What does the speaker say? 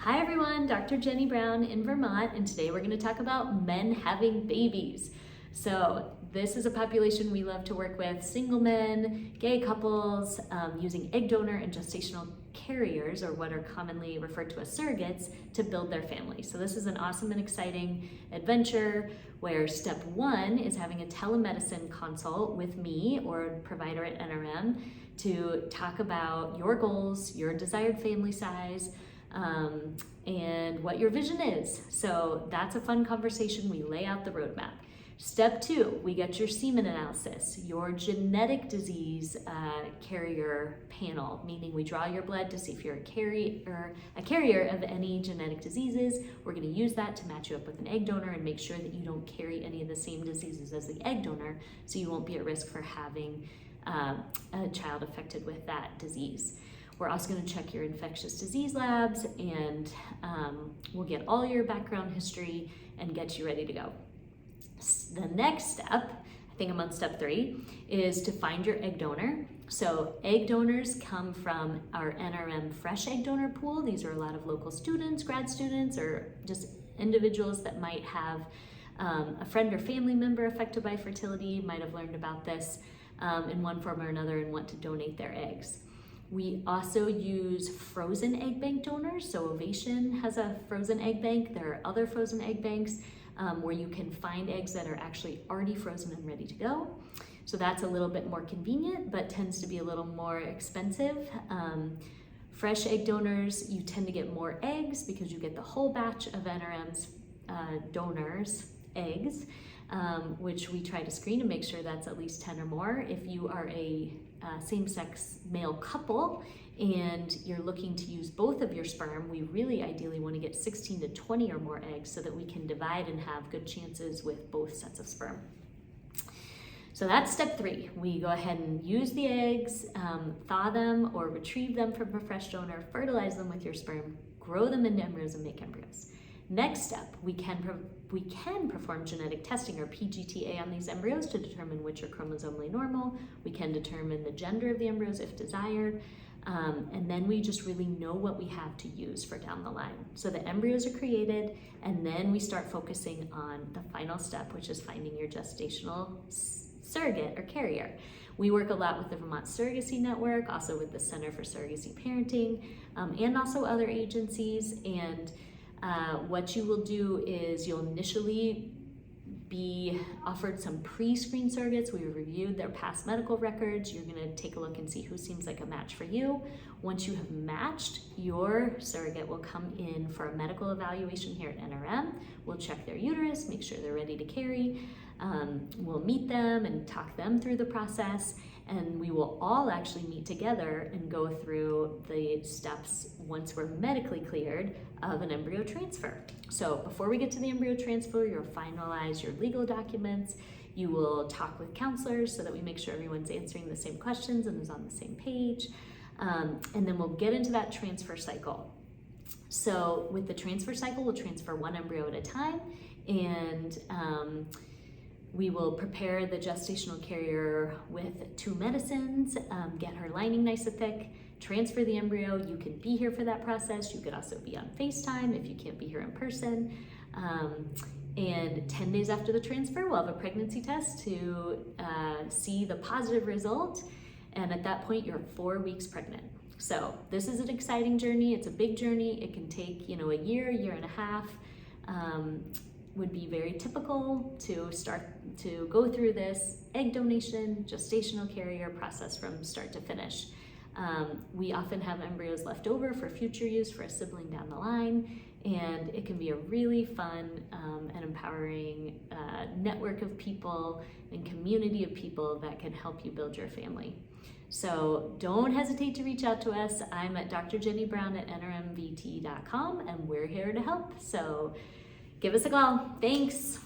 Hi everyone, Dr. Jenny Brown in Vermont, and today we're going to talk about men having babies. So this is a population we love to work with: single men, gay couples, using egg donor and gestational carriers, or what are commonly referred to as surrogates, to build their family. So this is an awesome and exciting adventure where step one is having a telemedicine consult with me or a provider at NRM to talk about your goals, your desired family size, and what your vision is. So that's a fun conversation. We lay out the roadmap. Step two, we get your semen analysis, your genetic disease carrier panel, meaning we draw your blood to see if you're a carrier of any genetic diseases. We're going to use that to match you up with an egg donor and make sure that you don't carry any of the same diseases as the egg donor, so you won't be at risk for having a child affected with that disease. We're also going to check your infectious disease labs, and we'll get all your background history and get you ready to go. The next step, I think I'm on step 3, is to find your egg donor. So egg donors come from our NRM fresh egg donor pool. These are a lot of local students, grad students, or just individuals that might have a friend or family member affected by fertility, might have learned about this in one form or another and want to donate their eggs. We also use frozen egg bank donors. So Ovation has a frozen egg bank. There are other frozen egg banks where you can find eggs that are actually already frozen and ready to go. So that's a little bit more convenient, but tends to be a little more expensive. Fresh egg donors, you tend to get more eggs because you get the whole batch of NRM's donors' eggs, which we try to screen to make sure that's at least 10 or more. If you are a same-sex male couple and you're looking to use both of your sperm, we really ideally want to get 16 to 20 or more eggs so that we can divide and have good chances with both sets of sperm. So that's step 3. We go ahead and use the eggs, thaw them or retrieve them from a fresh donor, fertilize them with your sperm, grow them into embryos, and make embryos. Next step, we can perform genetic testing, or PGTA, on these embryos to determine which are chromosomally normal. We can determine the gender of the embryos if desired, and then we just really know what we have to use for down the line. So the embryos are created, and then we start focusing on the final step, which is finding your gestational surrogate or carrier. We work a lot with the Vermont Surrogacy Network, also with the Center for Surrogacy Parenting, and also other agencies. And what you will do is you'll initially be offered some pre-screen surrogates. We reviewed their past medical records. You're going to take a look and see who seems like a match for you. Once you have matched, your surrogate will come in for a medical evaluation here at NRM. We'll check their uterus, make sure they're ready to carry. We'll meet them and talk them through the process, and we will all actually meet together and go through the steps once we're medically cleared of an embryo transfer. So before we get to the embryo transfer, you'll finalize your legal documents. You will talk with counselors so that we make sure everyone's answering the same questions and is on the same page. And then we'll get into that transfer cycle. So with the transfer cycle, we'll transfer one embryo at a time, and we will prepare the gestational carrier with 2 medicines, get her lining nice and thick, transfer the embryo. You can be here for that process. You could also be on FaceTime if you can't be here in person. And 10 days after the transfer, we'll have a pregnancy test to see the positive result. And at that point, you're 4 weeks pregnant. So this is an exciting journey. It's a big journey. It can take, a year and a half. Would be very typical to start to go through this egg donation, gestational carrier process from start to finish. We often have embryos left over for future use for a sibling down the line, and it can be a really fun and empowering network of people and community of people that can help you build your family. So don't hesitate to reach out to us. I'm at Dr. Jenny Brown at nrmvt.com, and we're here to help. So give us a call. Thanks.